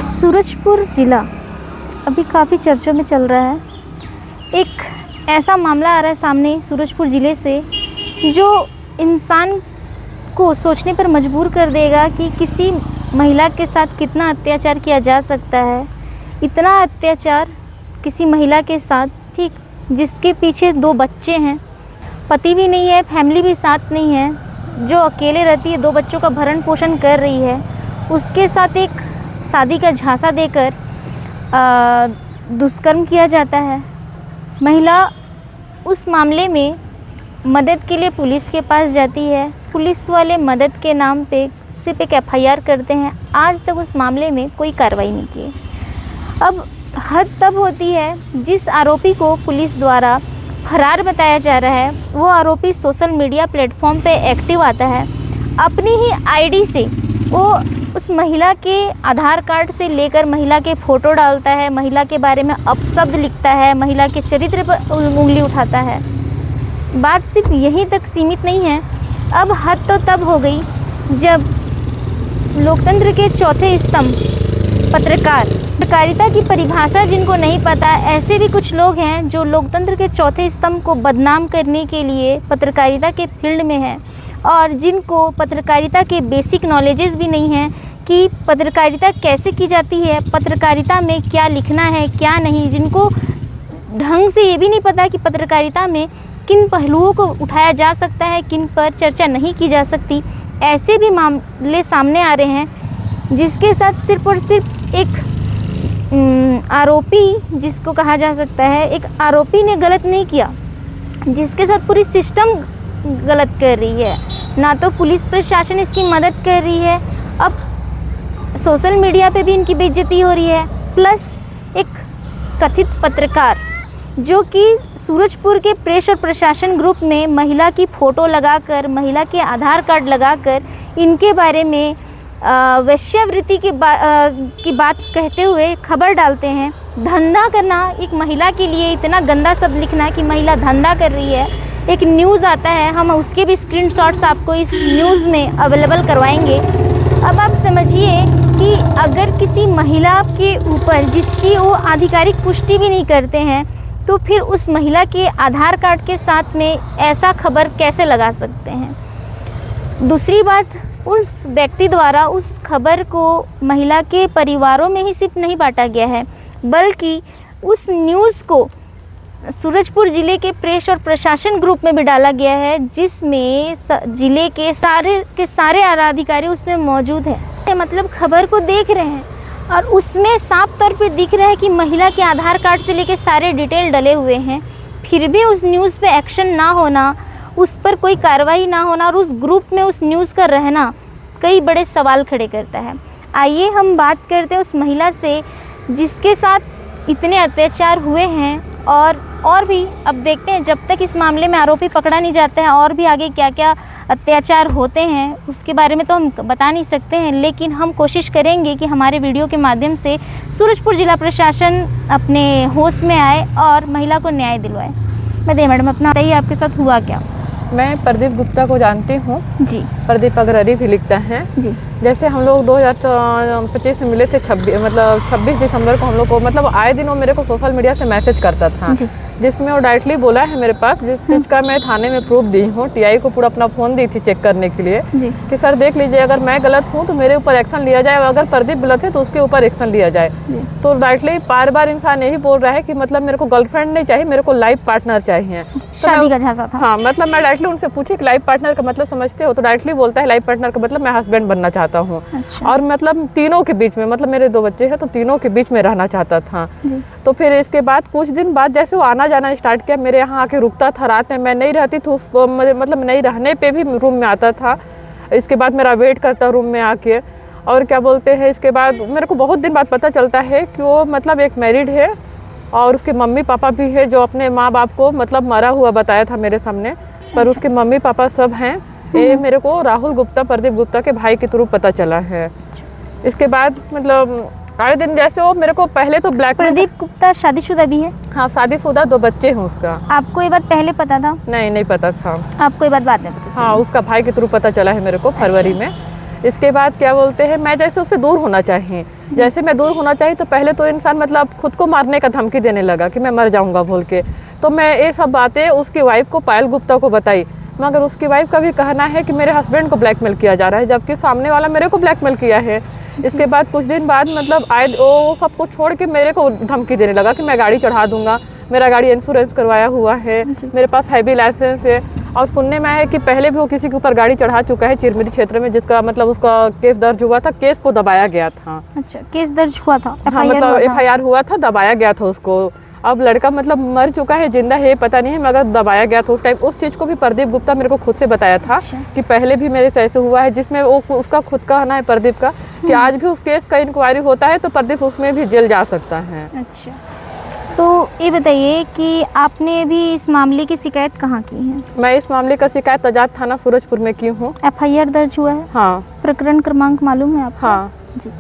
सूरजपुर ज़िला अभी काफ़ी चर्चों में चल रहा है। एक ऐसा मामला आ रहा है सामने सूरजपुर ज़िले से जो इंसान को सोचने पर मजबूर कर देगा कि किसी महिला के साथ कितना अत्याचार किया जा सकता है। इतना अत्याचार किसी महिला के साथ, ठीक, जिसके पीछे 2 बच्चे हैं, पति भी नहीं है, फैमिली भी साथ नहीं है, जो अकेले रहती है, 2 बच्चों का भरण पोषण कर रही है, उसके साथ एक शादी का झांसा देकर दुष्कर्म किया जाता है। महिला उस मामले में मदद के लिए पुलिस के पास जाती है। पुलिस वाले मदद के नाम पे सिर्फ एक FIR करते हैं। आज तक उस मामले में कोई कार्रवाई नहीं की। अब हद तब होती है जिस आरोपी को पुलिस द्वारा फरार बताया जा रहा है, वो आरोपी सोशल मीडिया प्लेटफॉर्म पे एक्टिव आता है। अपनी ही ID से वो उस महिला के आधार कार्ड से लेकर महिला के फ़ोटो डालता है, महिला के बारे में अपशब्द लिखता है, महिला के चरित्र पर उंगली उठाता है। बात सिर्फ यहीं तक सीमित नहीं है। अब हद तो तब हो गई जब लोकतंत्र के चौथे स्तंभ पत्रकारिता की परिभाषा जिनको नहीं पता, ऐसे भी कुछ लोग हैं जो लोकतंत्र के चौथे स्तंभ को बदनाम करने के लिए पत्रकारिता के फील्ड में हैं और जिनको पत्रकारिता के बेसिक नॉलेजेस भी नहीं हैं कि पत्रकारिता कैसे की जाती है, पत्रकारिता में क्या लिखना है क्या नहीं, जिनको ढंग से ये भी नहीं पता कि पत्रकारिता में किन पहलुओं को उठाया जा सकता है, किन पर चर्चा नहीं की जा सकती। ऐसे भी मामले सामने आ रहे हैं जिसके साथ सिर्फ और सिर्फ एक आरोपी, जिसको कहा जा सकता है, एक आरोपी ने गलत नहीं किया, जिसके साथ पूरी सिस्टम गलत कर रही है। ना तो पुलिस प्रशासन इसकी मदद कर रही है, अब सोशल मीडिया पे भी इनकी बेइज्जती हो रही है, प्लस एक कथित पत्रकार जो कि सूरजपुर के प्रेस और प्रशासन ग्रुप में महिला की फ़ोटो लगाकर, महिला के आधार कार्ड लगाकर इनके बारे में वेश्यावृत्ति की बात कहते हुए खबर डालते हैं। धंधा करना, एक महिला के लिए इतना गंदा शब्द लिखना कि महिला धंधा कर रही है। एक न्यूज़ आता है, हम उसके भी स्क्रीनशॉट्स आपको इस न्यूज़ में अवेलेबल करवाएंगे। अब आप समझिए कि अगर किसी महिला के ऊपर जिसकी वो आधिकारिक पुष्टि भी नहीं करते हैं, तो फिर उस महिला के आधार कार्ड के साथ में ऐसा खबर कैसे लगा सकते हैं। दूसरी बात, उस व्यक्ति द्वारा उस खबर को महिला के परिवारों में ही सिर्फ नहीं बांटा गया है, बल्कि उस न्यूज़ को सूरजपुर ज़िले के प्रेस और प्रशासन ग्रुप में भी डाला गया है, जिसमें ज़िले के सारे आधिकारी उसमें मौजूद है। मतलब खबर को देख रहे हैं और उसमें साफ तौर पे दिख रहा है कि महिला के आधार कार्ड से लेके सारे डिटेल डले हुए हैं, फिर भी उस न्यूज़ पे एक्शन ना होना, उस पर कोई कार्रवाई ना होना और उस ग्रुप में उस न्यूज़ का रहना कई बड़े सवाल खड़े करता है। आइए हम बात करते हैं उस महिला से जिसके साथ इतने अत्याचार हुए हैं और भी अब देखते हैं, जब तक इस मामले में आरोपी पकड़ा नहीं जाता है और भी आगे क्या क्या अत्याचार होते हैं उसके बारे में तो हम बता नहीं सकते हैं, लेकिन हम कोशिश करेंगे कि हमारे वीडियो के माध्यम से सूरजपुर जिला प्रशासन अपने होश में आए और महिला को न्याय दिलवाए। बताइए मैडम, अपना बताइए, आपके साथ हुआ क्या? मैं प्रदीप गुप्ता को जानती हूँ जी। प्रदीप अग्रहरी भी लिखता है जी। जैसे हम लोग 2025 में मिले थे, 26 दिसंबर को हम लोग को, मतलब आए दिन वो मेरे को सोशल मीडिया से मैसेज करता था, जिसमें वो डायरेक्टली बोला है मेरे पास, जिस चीज़ का मैं थाने में प्रूफ दी हूँ। TI को पूरा अपना फ़ोन दी थी चेक करने के लिए कि सर देख लीजिए, अगर मैं गलत हूँ तो मेरे ऊपर एक्शन लिया जाए, अगर प्रदीप गलत है तो उसके ऊपर एक्शन लिया जाए। तो डायरेक्टली बार बार इंसान यही बोल रहा है कि मतलब मेरे को गर्लफ्रेंड नहीं चाहिए, मेरे को लाइफ पार्टनर चाहिए। शादी का झांसा था। हाँ, मतलब मैं डायरेक्टली उनसे पूछी कि लाइफ पार्टनर का मतलब समझते हो, तो डायरेक्टली बोलता है लाइफ पार्टनर का मतलब मैं हस्बैंड बनना चाहता हूँ। अच्छा। और मतलब तीनों के बीच में, मतलब मेरे 2 बच्चे हैं तो तीनों के बीच में रहना चाहता था। तो फिर इसके बाद कुछ दिन बाद जैसे वो आना जाना स्टार्ट किया, मेरे यहाँ आके रुकता था, रात में मैं नहीं रहती थी, मतलब नहीं रहने पे भी रूम में आता था। इसके बाद मेरा वेट करता रूम में आके, और क्या बोलते हैं, इसके बाद मेरे को बहुत दिन बाद पता चलता है कि वो मतलब एक मैरिड है और उसके मम्मी पापा भी है, जो अपने माँ बाप को मतलब मरा हुआ बताया था मेरे सामने, पर उसके मम्मी पापा सब हैं। ये मेरे को राहुल गुप्ता, प्रदीप गुप्ता के भाई के थ्रू पता चला है। इसके बाद मतलब आए दिन जैसे वो मेरे को पहले तो ब्लैक। प्रदीप गुप्ता शादीशुदा भी है? हाँ, शादीशुदा, 2 बच्चे हैं उसका। आपको ये बात पहले पता था? नहीं पता था। आपको ये बात बाद में पता चला? हाँ, उसका भाई के थ्रू पता चला है मेरे को फरवरी में। इसके बाद क्या बोलते हैं, मैं जैसे उससे दूर होना चाहिए, जैसे मैं दूर होना चाहिए तो पहले तो इंसान मतलब खुद को मारने का धमकी देने लगा कि मैं मर जाऊंगा बोल के। तो मैं ये सब बातें उसकी वाइफ को, पायल गुप्ता को बताई, मगर उसकी वाइफ का भी कहना है कि मेरे हस्बैंड को ब्लैकमेल किया जा रहा है, जबकि सामने वाला मेरे को ब्लैकमेल किया है। इसके बाद कुछ दिन बाद मतलब आए वो सबको छोड़ के मेरे को धमकी देने लगा कि मैं गाड़ी चढ़ा दूंगा, मेरा गाड़ी इंश्योरेंस करवाया हुआ है, मेरे पास हैवी लाइसेंस है। और सुनने में आया है कि पहले भी वो किसी के ऊपर गाड़ी चढ़ा चुका है चिरमिरी क्षेत्र में, जिसका मतलब उसका केस दर्ज हुआ था, केस को दबाया गया था। अच्छा, केस दर्ज हुआ था, हाँ मतलब FIR हुआ था, दबाया गया था उसको। अब लड़का मतलब मर चुका है, जिंदा है पता नहीं है, मगर दबाया गया था उस टाइम। उस चीज़ को भी प्रदीप गुप्ता मेरे को खुद से बताया था कि पहले भी मेरे से ऐसे हुआ है, जिसमें वो उसका खुद का कहना है प्रदीप का कि आज भी उस केस का इंक्वायरी होता है तो प्रदीप उसमें भी जेल जा सकता है। अच्छा, तो ये बताइए कि आपने भी इस मामले की शिकायत कहाँ की है? मैं इस मामले का शिकायत आजाद थाना सूरजपुर में की हूँ। FIR दर्ज हुआ है? हाँ। प्रकरण क्रमांक मालूम है आपको? हाँ जी।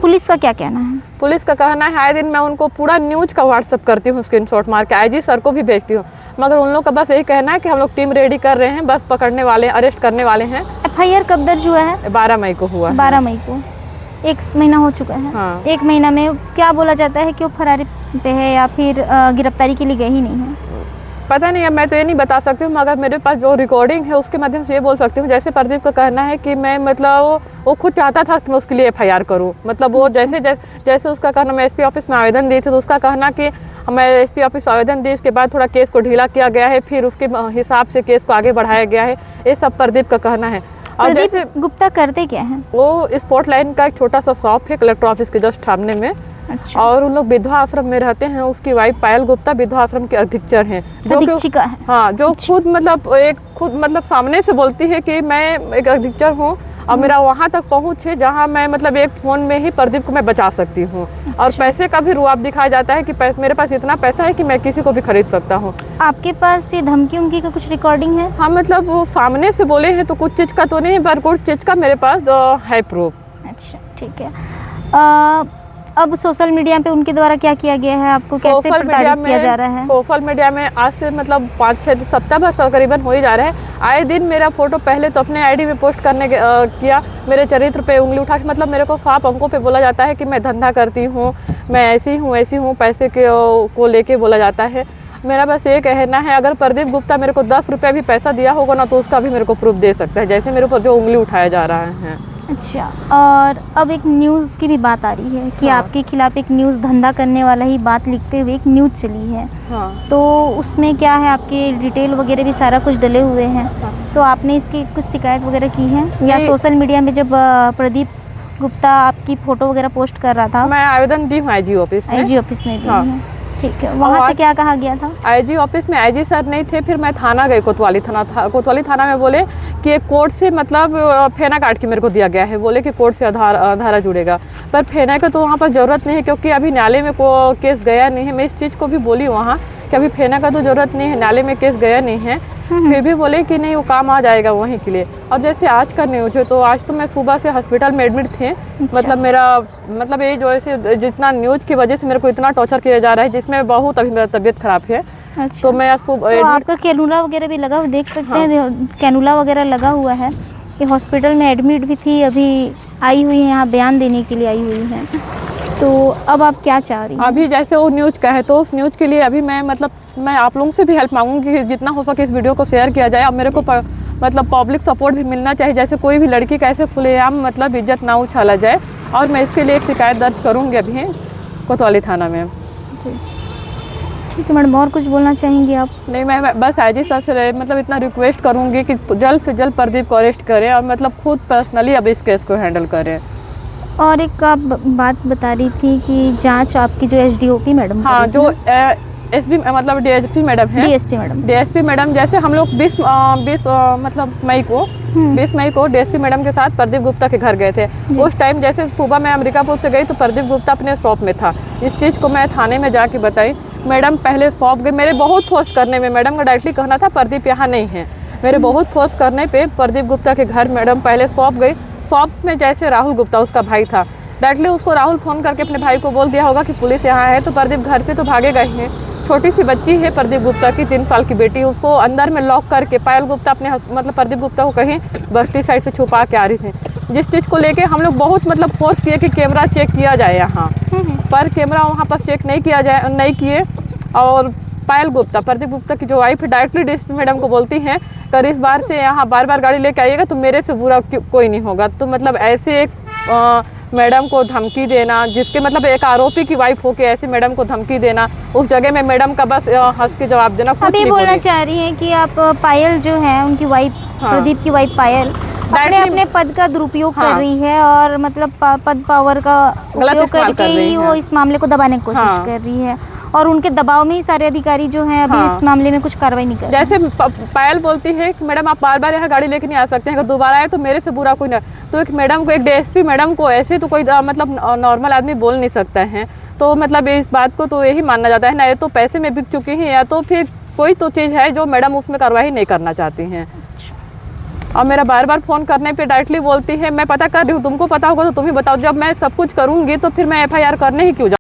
पुलिस का क्या कहना है? पुलिस का कहना है, आए दिन मैं उनको पूरा न्यूज का व्हाट्सअप करती हूँ, स्क्रीनशॉट मार के IG सर को भी भेजती हूँ, मगर उन लोग का बस यही कहना है कि हम लोग टीम रेडी कर रहे हैं, बस पकड़ने वाले, अरेस्ट करने वाले हैं। FIR कब दर्ज हुआ है? 12 मई को हुआ है। 12 मई को, 1 महीना हो चुका है। हाँ। 1 महीना में क्या बोला जाता है कि वो फरारी पे है या फिर गिरफ्तारी के लिए गए ही नहीं है? पता नहीं, अब मैं तो ये नहीं बता सकती हूँ, मगर मेरे पास जो रिकॉर्डिंग है उसके माध्यम से ये बोल सकती हूँ। जैसे प्रदीप का कहना है कि मैं मतलब वो खुद चाहता था कि मैं उसके लिए FIR करूँ, मतलब वो जैसे उसका कहना, मैं SP ऑफिस में आवेदन दी थी तो उसका कहना कि मैं SP ऑफिस आवेदन दी, इसके बाद थोड़ा केस को ढीला किया गया है, फिर उसके हिसाब से केस को आगे बढ़ाया गया है, ये सब प्रदीप का कहना है। और जैसे गुप्ता करते क्या हैं? वो स्पोर्ट लाइन का एक छोटा सा शॉप है कलेक्टर ऑफिस के जस्ट सामने में। अच्छा। और उन लोग विधवा आश्रम में रहते हैं। उसकी वाइफ पायल गुप्ता विधवा आश्रम के अधीक्षक हैं, अधीक्षिका है। हाँ, जो खुद मतलब सामने से बोलती है कि मैं एक अधीक्षक हूँ और मेरा वहाँ तक पहुँच है जहाँ मैं मतलब एक फ़ोन में ही प्रदीप को मैं बचा सकती हूँ। और पैसे का भी रुआब दिखाया जाता है कि मेरे पास इतना पैसा है कि मैं किसी को भी खरीद सकता हूँ। आपके पास ये धमकी उमकी का कुछ रिकॉर्डिंग है? हाँ, मतलब वो सामने से बोले हैं तो कुछ चीज़ का तो नहीं, पर कुछ चीज़ का मेरे पास है प्रूफ। अच्छा, ठीक है। अब सोशल मीडिया पे उनके द्वारा क्या किया गया है, आपको कैसे प्रताड़ित किया जा रहा है? सोशल मीडिया में आज से मतलब 5-6 सप्ताह भर करीबन हो ही जा रहा है। आए दिन मेरा फोटो पहले तो अपने ID में पोस्ट करने किया, मेरे चरित्र पे उंगली उठा के, मतलब मेरे को साफ अंकों पे बोला जाता है कि मैं धंधा करती हूँ, मैं ऐसी हूँ, पैसे को लेके बोला जाता है। मेरा बस ये कहना है, अगर प्रदीप गुप्ता मेरे को 10 रुपये भी पैसा दिया होगा ना तो उसका भी मेरे को प्रूफ दे सकता है, जैसे मेरे ऊपर जो उंगली उठाया जा रहा है। अच्छा, और अब एक न्यूज़ की भी बात आ रही है कि हाँ। आपके खिलाफ एक न्यूज़ धंधा करने वाला ही बात लिखते हुए एक न्यूज़ चली है। हाँ। तो उसमें क्या है, आपके डिटेल वगैरह भी सारा कुछ डले हुए हैं। हाँ। तो आपने इसकी कुछ शिकायत वगैरह की है या नहीं। सोशल मीडिया में जब प्रदीप गुप्ता आपकी फ़ोटो वगैरह पोस्ट कर रहा था? मैं आवेदन दी हूँ IG ऑफिस में। IG ऑफिस में दी हाँ। है, ठीक है। वहाँ से क्या कहा गया था? IG ऑफिस में IG सर नहीं थे, फिर मैं थाना गई, कोतवाली थाना में बोले कि एक कोर्ट से मतलब फेना काट के मेरे को दिया गया है, बोले कि कोर्ट से आधारा जुड़ेगा, पर फेना का तो वहाँ पर ज़रूरत नहीं है क्योंकि अभी न्यायालय में केस गया नहीं है। मैं इस चीज़ को भी बोली वहाँ कि अभी फेना का तो ज़रूरत नहीं है, न्यायालय में केस गया नहीं है, फिर भी बोले कि नहीं वो काम आ जाएगा वहीं के लिए। और जैसे आज का न्यूज़ है तो आज तो मैं सुबह से हॉस्पिटल में एडमिट थे। मतलब मेरा मतलब ये जो ऐसे जितना न्यूज़ की वजह से मेरे को इतना टॉर्चर किया जा रहा है, जिसमें बहुत अभी मेरा तबीयत खराब है। अच्छा। तो मैं तो आपका कैनुला वगैरह भी लगा हुआ, देख सकते हैं कैनुला वगैरह लगा हुआ है। ये हॉस्पिटल में एडमिट भी थी, अभी आई हुई है यहाँ बयान देने के लिए आई हुई है। तो अब आप क्या चाह रही हैं? अभी जैसे वो न्यूज़ का है तो उस न्यूज़ के लिए अभी मैं आप लोगों से भी हेल्प मांगूंगी कि जितना हो सके इस वीडियो को शेयर किया जाए। अब मेरे को मतलब पब्लिक सपोर्ट भी मिलना चाहिए, जैसे कोई भी लड़की का ऐसे खुलेआम मतलब इज्जत ना उछाला जाए। और मैं इसके लिए एक शिकायत दर्ज करूँगी अभी कोतवाली थाना में। जी, ठीक है मैडम, और कुछ बोलना चाहेंगी आप? नहीं, मैं बस IG सर से मतलब इतना रिक्वेस्ट करूँगी कि जल्द से जल्द प्रदीप को अरेस्ट करें और मतलब खुद पर्सनली अब इस केस को हैंडल करें। और एक आप बात बता रही थी कि जांच आपकी जो SDOP मैडम, हाँ, जो SP मतलब DSP मैडम है, DSP मैडम, जैसे हम लोग 20 मतलब मई को 20 मई को DSP मैडम के साथ प्रदीप गुप्ता के घर गए थे। उस टाइम जैसे सुबह मैं अमरीकापुर से गई तो प्रदीप गुप्ता अपने शॉप में था। इस चीज़ को मैं थाने में जाके बताई। मैडम पहले शॉप गई, मेरे बहुत फोर्स करने में, मैडम का डायरेक्टली कहना था प्रदीप यहाँ नहीं है, मेरे बहुत फोर्स करने पे प्रदीप गुप्ता के घर मैडम पहले शॉप गई। शॉप में जैसे राहुल गुप्ता उसका भाई था, डायरेक्टली उसको राहुल फ़ोन करके अपने भाई को बोल दिया होगा कि पुलिस यहाँ है, तो प्रदीप घर से तो भागेगा ही है। छोटी सी बच्ची है प्रदीप गुप्ता की, 3 साल की बेटी, उसको अंदर में लॉक करके पायल गुप्ता अपने मतलब प्रदीप गुप्ता को कहीं बस्ती साइड से छुपा के आ रही थी। जिस चीज़ को लेके हम लोग बहुत मतलब फोर्स किए कि कैमरा चेक किया जाए यहाँ, पर कैमरा वहाँ पर चेक नहीं किए। और पायल गुप्ता, प्रदीप गुप्ता की जो वाइफ है, डायरेक्टली डीएसपी मैडम को बोलती हैं कर इस बार से यहाँ बार बार गाड़ी लेके आइएगा तो मेरे से बुरा कोई नहीं होगा। तो मतलब ऐसे एक मैडम को धमकी देना, जिसके मतलब एक आरोपी की वाइफ होके ऐसे मैडम को धमकी देना, उस जगह में मैडम का बस हंस के जवाब देना। कुछ अभी नहीं बोलना चाह रही हैं कि आप पायल जो है उनकी वाइफ, प्रदीप की वाइफ पायल अपने पद का दुरुपयोग कर रही है और मतलब पद पावर का उपयोग करके ही वो इस मामले को दबाने की कोशिश कर रही है और उनके दबाव में ही सारे अधिकारी जो हैं अभी इस मामले में कुछ कार्रवाई नहीं कर रहे। जैसे पायल बोलती है कि मैडम आप बार बार यहाँ गाड़ी लेके नहीं आ सकते हैं, अगर दोबारा आए तो मेरे से बुरा कोई ना। तो एक मैडम को, एक डीएसपी मैडम को ऐसे तो कोई मतलब नॉर्मल आदमी बोल नहीं सकता है। तो मतलब इस बात को तो यही मानना जाता है ना, ये तो पैसे में बिक चुकी हैं या तो फिर कोई तो चीज़ है जो मैडम उसमें कार्रवाई नहीं करना चाहती हैं। और मेरा बार बार फ़ोन करने पे डायरेक्टली बोलती है मैं पता कर रही हूँ, तुमको पता होगा तो तुम ही बताओ, जब मैं सब कुछ करूँगी तो फिर मैं एफआईआर करने ही क्यों